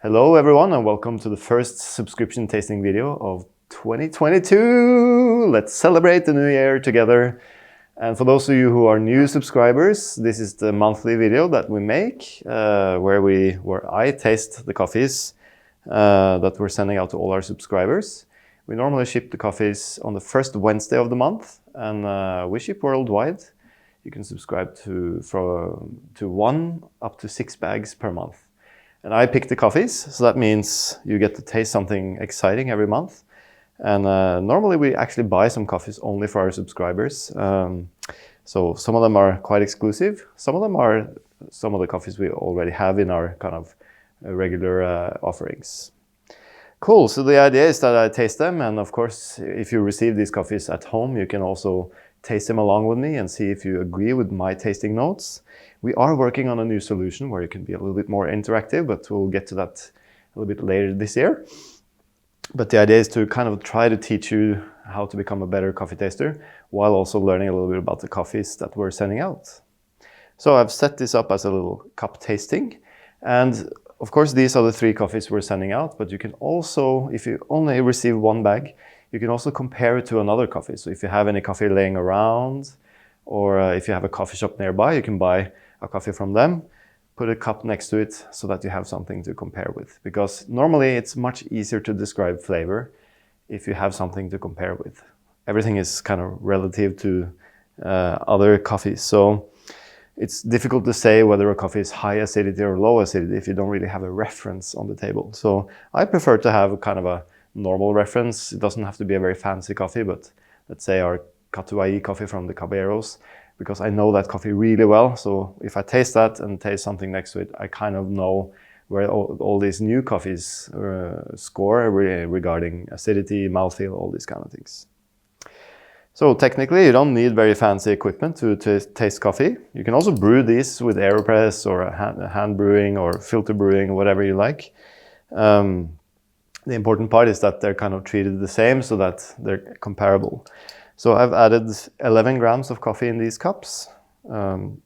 Hello everyone and welcome to the first subscription tasting video of 2022. Let's celebrate the new year together. And for those of you who are new subscribers, this is the monthly video that we make where I taste the coffees that we're sending out to all our subscribers. We normally ship the coffees on the first Wednesday of the month, and we ship worldwide. You can subscribe to 1 up to 6 bags per month. And I pick the coffees, so that means you get to taste something exciting every month. And normally we actually buy some coffees only for our subscribers. So some of them are quite exclusive. Some of them are some of the coffees we already have in our kind of regular offerings. Cool, so the idea is that I taste them, and of course, if you receive these coffees at home, you can also taste them along with me and see if you agree with my tasting notes. We are working on a new solution where you can be a little bit more interactive, but we'll get to that a little bit later this year. But the idea is to kind of try to teach you how to become a better coffee taster while also learning a little bit about the coffees that we're sending out. So I've set this up as a little cup tasting. And of course, these are the 3 coffees we're sending out, but you can also, if you only receive 1 bag, you can also compare it to another coffee. So if you have any coffee laying around, or if you have a coffee shop nearby, you can buy a coffee from them, put a cup next to it so that you have something to compare with. Because normally it's much easier to describe flavor if you have something to compare with. Everything is kind of relative to other coffees. So it's difficult to say whether a coffee is high acidity or low acidity if you don't really have a reference on the table. So I prefer to have a kind of a normal reference. It doesn't have to be a very fancy coffee, but let's say our cultivar coffee from the Caballeros, because I know that coffee really well. So if I taste that and taste something next to it, I kind of know where all these new coffees score regarding acidity, mouthfeel, all these kind of things. So technically, you don't need very fancy equipment to taste coffee. You can also brew these with AeroPress or hand brewing or filter brewing, whatever you like. The important part is that they're kind of treated the same so that they're comparable. So I've added 11 grams of coffee in these cups,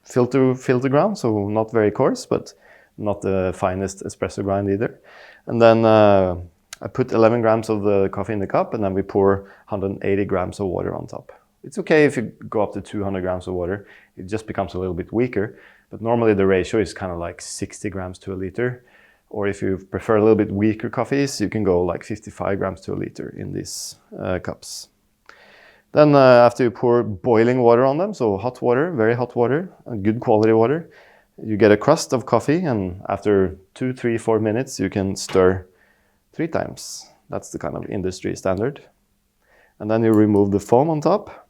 filter ground, so not very coarse, but not the finest espresso grind either. And then I put 11 grams of the coffee in the cup, and then we pour 180 grams of water on top. It's okay if you go up to 200 grams of water, it just becomes a little bit weaker, but normally the ratio is kind of like 60 grams to a liter. Or if you prefer a little bit weaker coffees, you can go like 55 grams to a liter in these cups. Then after you pour boiling water on them, so hot water, very hot water, and good quality water, you get a crust of coffee, and after 2, 3, 4 minutes, you can stir 3 times. That's the kind of industry standard. And then you remove the foam on top,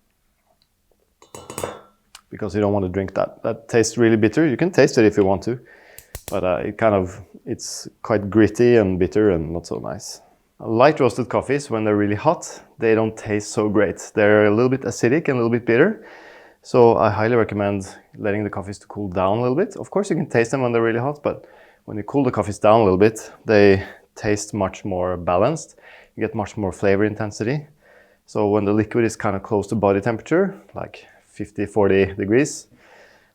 because you don't want to drink that. That tastes really bitter. You can taste it if you want to, but it's quite gritty and bitter and not so nice. Light roasted coffees, when they're really hot, they don't taste so great. They're a little bit acidic and a little bit bitter. So I highly recommend letting the coffees to cool down a little bit. Of course, you can taste them when they're really hot, but when you cool the coffees down a little bit, they taste much more balanced. You get much more flavor intensity. So when the liquid is kind of close to body temperature, like 50, 40 degrees,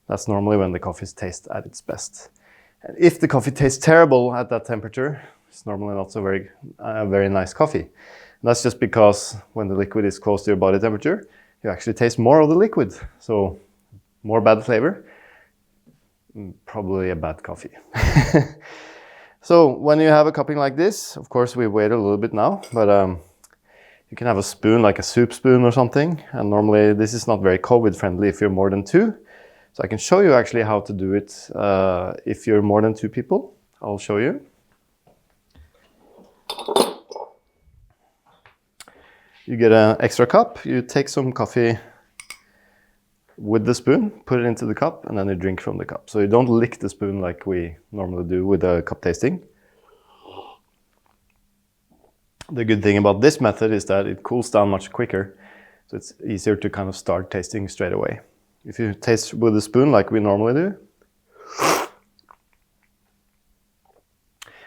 that's normally when the coffees taste at its best. And if the coffee tastes terrible at that temperature, it's normally not so very nice coffee. And that's just because when the liquid is close to your body temperature, you actually taste more of the liquid. So more bad flavor, probably a bad coffee. So when you have a cupping like this, of course we wait a little bit now, but you can have a spoon, like a soup spoon or something. And normally this is not very COVID friendly if you're more than 2. So I can show you actually how to do it if you're more than 2 people. I'll show you. You get an extra cup, you take some coffee with the spoon, put it into the cup, and then you drink from the cup. So you don't lick the spoon like we normally do with a cup tasting. The good thing about this method is that it cools down much quicker, so it's easier to kind of start tasting straight away. If you taste with a spoon like we normally do,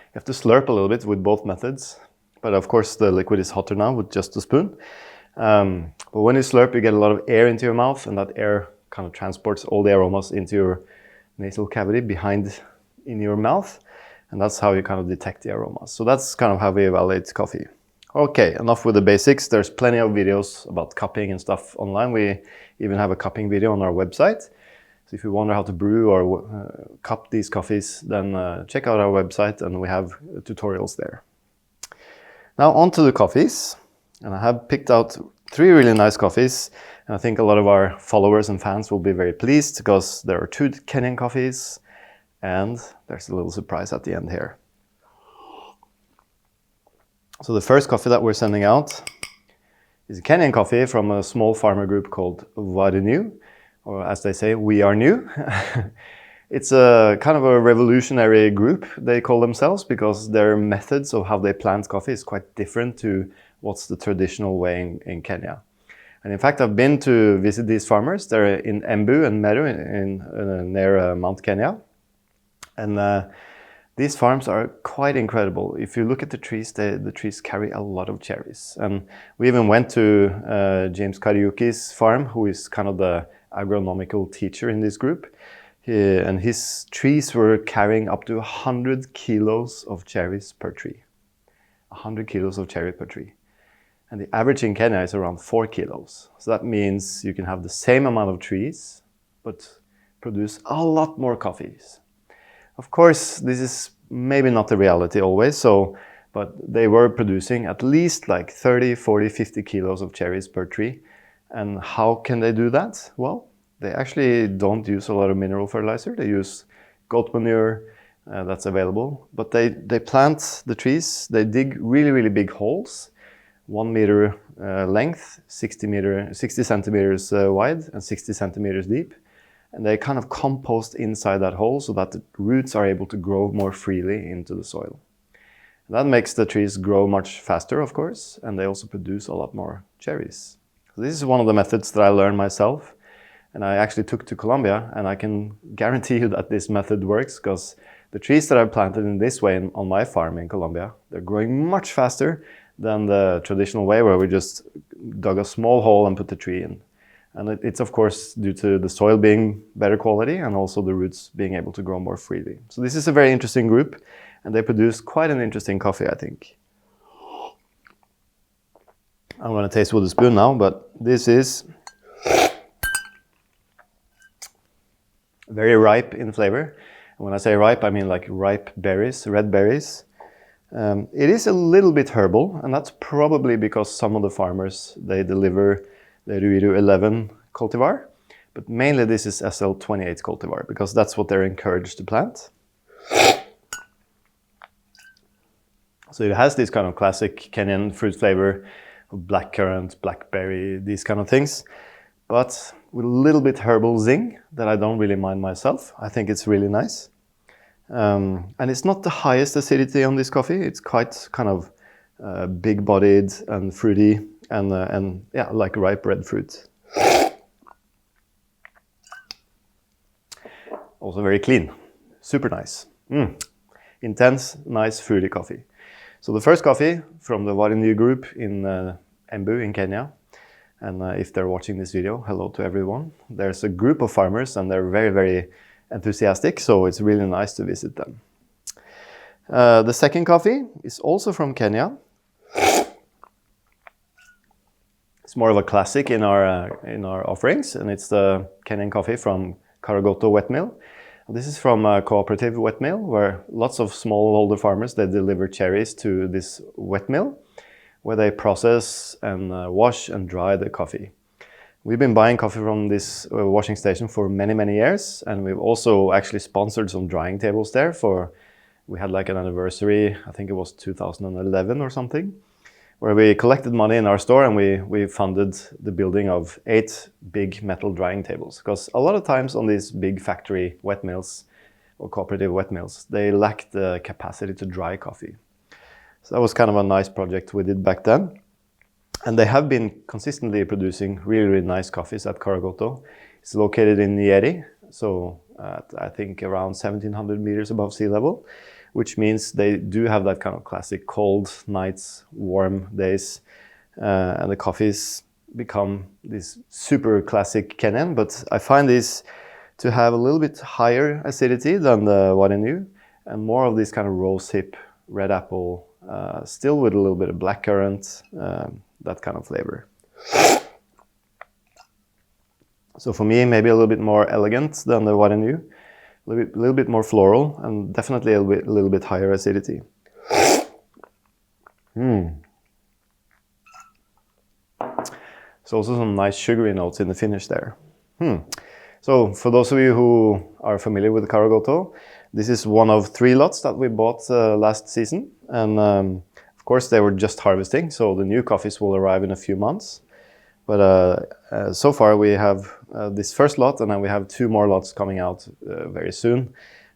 you have to slurp a little bit with both methods. But of course the liquid is hotter now with just a spoon. But when you slurp, you get a lot of air into your mouth, and that air kind of transports all the aromas into your nasal cavity behind in your mouth. And that's how you kind of detect the aromas. So that's kind of how we evaluate coffee. Okay, enough with the basics. There's plenty of videos about cupping and stuff online. We even have a cupping video on our website. So if you wonder how to brew or cup these coffees, then check out our website and we have tutorials there. Now on to the coffees. And I have picked out 3 really nice coffees. And I think a lot of our followers and fans will be very pleased because there are 2 Kenyan coffees and there's a little surprise at the end here. So the first coffee that we're sending out is a Kenyan coffee from a small farmer group called Warenew, or as they say, we are new. It's a kind of a revolutionary group, they call themselves, because their methods of how they plant coffee is quite different to what's the traditional way in Kenya. And in fact, I've been to visit these farmers. They're in Embu and Meru near Mount Kenya. And these farms are quite incredible. If you look at the trees, the trees carry a lot of cherries. And we even went to James Kariuki's farm, who is kind of the agronomical teacher in this group. And his trees were carrying up to 100 kilos of cherries per tree. 100 kilos of cherry per tree. And the average in Kenya is around 4 kilos. So that means you can have the same amount of trees, but produce a lot more coffees. Of course, this is maybe not the reality always, but they were producing at least like 30, 40, 50 kilos of cherries per tree. And how can they do that? Well, they actually don't use a lot of mineral fertilizer. They use goat manure that's available. But they plant the trees, they dig really, really big holes, 1 meter length, 60 centimeters wide and 60 centimeters deep. And they kind of compost inside that hole so that the roots are able to grow more freely into the soil. And that makes the trees grow much faster, of course, and they also produce a lot more cherries. So this is one of the methods that I learned myself. And I actually took to Colombia, and I can guarantee you that this method works because the trees that I've planted in this way on my farm in Colombia, they're growing much faster than the traditional way where we just dug a small hole and put the tree in. And it's of course due to the soil being better quality and also the roots being able to grow more freely. So this is a very interesting group, and they produce quite an interesting coffee, I think. I'm going to taste with a spoon now, but this is very ripe in flavor. And when I say ripe, I mean like ripe berries, red berries. It is a little bit herbal, and that's probably because some of the farmers, they deliver the Ruiru 11 cultivar, but mainly this is SL28 cultivar because that's what they're encouraged to plant. So it has this kind of classic Kenyan fruit flavor of blackcurrant, blackberry, these kind of things, but with a little bit herbal zing that I don't really mind myself. I think it's really nice. And it's not the highest acidity on this coffee. It's quite kind of big-bodied and fruity and yeah, like ripe red fruit. Also very clean, super nice. Intense, nice, fruity coffee. So the first coffee from the Warenew group in Embu in Kenya. And if they're watching this video, hello to everyone. There's a group of farmers and they're very, very enthusiastic, so it's really nice to visit them. The second coffee is also from Kenya. It's more of a classic in our offerings, and it's the Kenyan coffee from Karogoto wet mill. This is from a cooperative wet mill where lots of smallholder farmers, they deliver cherries to this wet mill where they process and wash and dry the coffee. We've been buying coffee from this washing station for many, many years, and we've also actually sponsored some drying tables there we had like an anniversary, I think it was 2011 or something, where we collected money in our store and we funded the building of 8 big metal drying tables. Because a lot of times on these big factory wet mills or cooperative wet mills, they lack the capacity to dry coffee. So that was kind of a nice project we did back then. And they have been consistently producing really, really nice coffees at Karogoto. It's located in Nyeri, so I think around 1700 meters above sea level, which means they do have that kind of classic cold nights, warm days, and the coffees become this super classic Kenyan, but I find these to have a little bit higher acidity than the Warenew, and more of this kind of rosehip, red apple, still with a little bit of blackcurrant, that kind of flavor. So for me, maybe a little bit more elegant than the Warenew, a little bit more floral, and definitely a little bit higher acidity. So also some nice sugary notes in the finish there. So for those of you who are familiar with Karogoto, this is one of 3 lots that we bought last season. And of course they were just harvesting, so the new coffees will arrive in a few months. But so far we have this first lot, and then we have 2 more lots coming out very soon.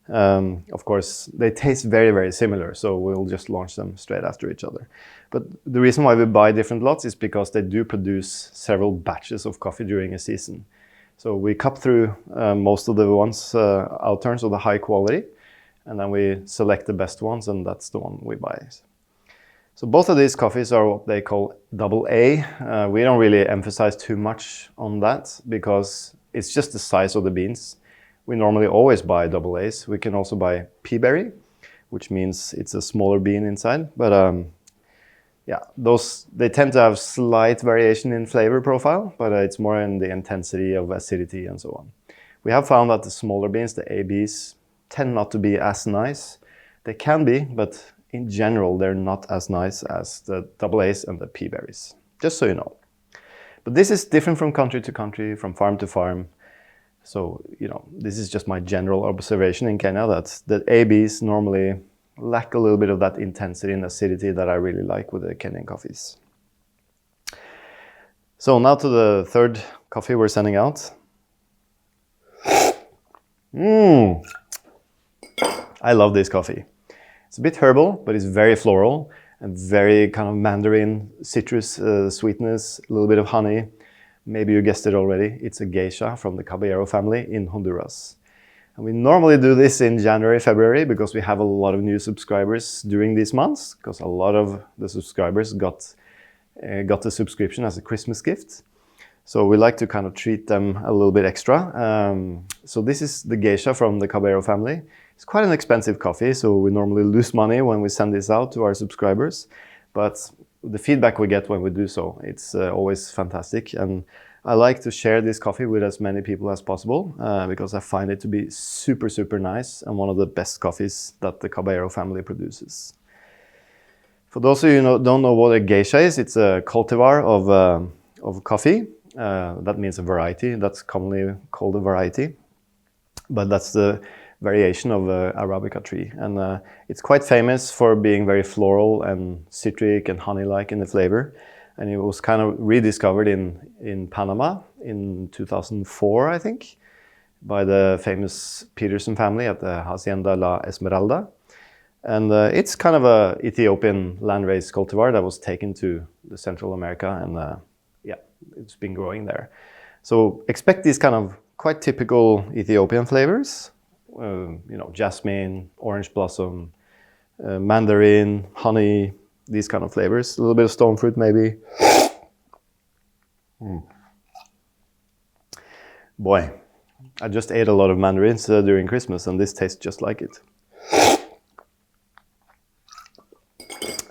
Of course, they taste very, very similar, so we'll just launch them straight after each other. But the reason why we buy different lots is because they do produce several batches of coffee during a season. So we cup through most of the ones outturns of the high quality, and then we select the best ones, and that's the one we buy. So both of these coffees are what they call AA. We don't really emphasize too much on that because it's just the size of the beans. We normally always buy AAs. We can also buy pea berry, which means it's a smaller bean inside. But yeah, they tend to have slight variation in flavor profile, but it's more in the intensity of acidity and so on. We have found that the smaller beans, the ABs, tend not to be as nice. They can be, but in general, they're not as nice as the AAs and the pea berries, just so you know. But this is different from country to country, from farm to farm. So, you know, this is just my general observation in Kenya that the ABs normally lack a little bit of that intensity and acidity that I really like with the Kenyan coffees. So now to the third coffee we're sending out. I love this coffee. It's a bit herbal, but it's very floral and very kind of mandarin, citrus sweetness, a little bit of honey. Maybe you guessed it already. It's a geisha from the Caballero family in Honduras. And we normally do this in January, February, because we have a lot of new subscribers during these months, because a lot of the subscribers got the subscription as a Christmas gift. So we like to kind of treat them a little bit extra. So this is the geisha from the Caballero family. It's quite an expensive coffee, so we normally lose money when we send this out to our subscribers. But the feedback we get when we do so, it's always fantastic. And I like to share this coffee with as many people as possible because I find it to be super, super nice and one of the best coffees that the Caballero family produces. For those of you who don't know what a geisha is, it's a cultivar of coffee. That means a variety. That's commonly called a variety. But that's the variation of a Arabica tree. And it's quite famous for being very floral and citric and honey-like in the flavor. And it was kind of rediscovered in Panama in 2004, I think, by the famous Peterson family at the Hacienda La Esmeralda. And it's kind of a Ethiopian landrace cultivar that was taken to the Central America, and yeah, it's been growing there. So expect these kind of quite typical Ethiopian flavors, you know, jasmine, orange blossom, mandarin, honey, these kind of flavors. A little bit of stone fruit maybe. Boy, I just ate a lot of mandarins during Christmas, and this tastes just like it.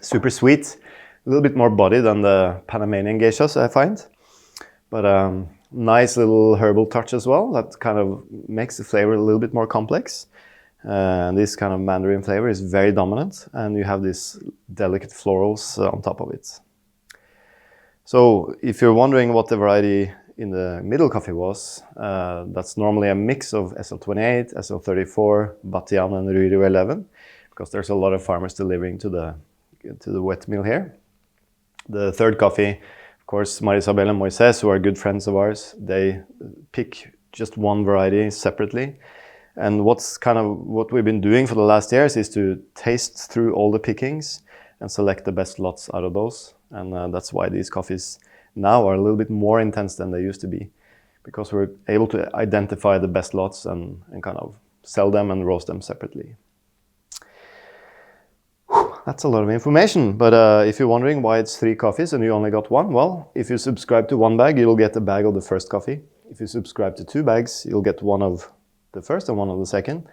Super sweet, a little bit more body than the Panamanian geishas, I find. But nice little herbal touch as well that kind of makes the flavor a little bit more complex. This kind of mandarin flavor is very dominant, and you have these delicate florals on top of it. So if you're wondering what the variety in the middle coffee was, that's normally a mix of SL28, SL34, Batian and Ruiru 11, because there's a lot of farmers delivering to the wet mill here. The third coffee, of course, Marisabel and Moises, who are good friends of ours, they pick just one variety separately. And what we've been doing for the last years is to taste through all the pickings and select the best lots out of those. And that's why these coffees now are a little bit more intense than they used to be, because we're able to identify the best lots and kind of sell them and roast them separately. That's a lot of information, but if you're wondering why it's 3 coffees and you only got one, well, if you subscribe to 1 bag, you'll get a bag of the first coffee. If you subscribe to 2 bags, you'll get one of the first and one of the second.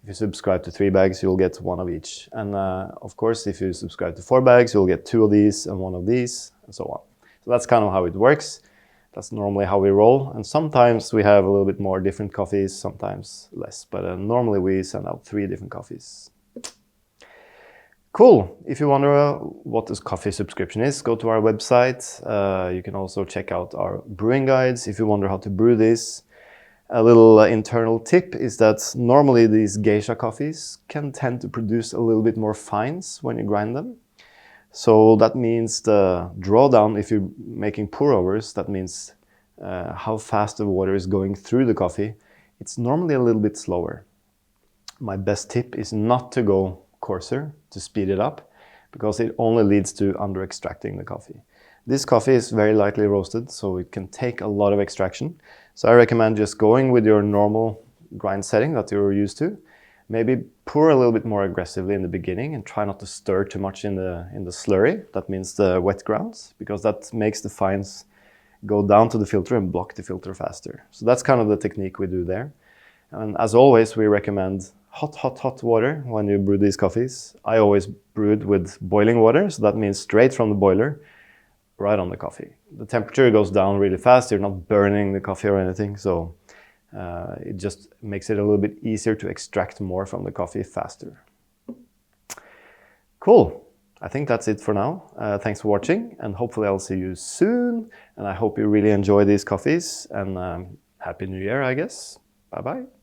If you subscribe to 3 bags, you'll get 1 of each. And of course, if you subscribe to 4 bags, you'll get 2 of these and 1 of these, and so on. So that's kind of how it works. That's normally how we roll. And sometimes we have a little bit more different coffees, sometimes less. But normally we send out 3 different coffees. Cool. If you wonder what this coffee subscription is, go to our website. You can also check out our brewing guides if you wonder how to brew this. A little internal tip is that normally these geisha coffees can tend to produce a little bit more fines when you grind them. So that means the drawdown, if you're making pour overs, that means how fast the water is going through the coffee. It's normally a little bit slower. My best tip is not to go coarser to speed it up, because it only leads to under extracting the coffee. This coffee is very lightly roasted, so it can take a lot of extraction. So I recommend just going with your normal grind setting that you're used to. Maybe pour a little bit more aggressively in the beginning and try not to stir too much in the slurry. That means the wet grounds, because that makes the fines go down to the filter and block the filter faster. So that's kind of the technique we do there. And as always, we recommend hot water when you brew these coffees. I always brew it with boiling water, so that means straight from the boiler, right on the coffee. The temperature goes down really fast, you're not burning the coffee or anything, so it just makes it a little bit easier to extract more from the coffee faster. Cool. I think that's it for now. Thanks for watching, and hopefully I'll see you soon. And I hope you really enjoy these coffees, and Happy New Year, I guess. Bye-bye.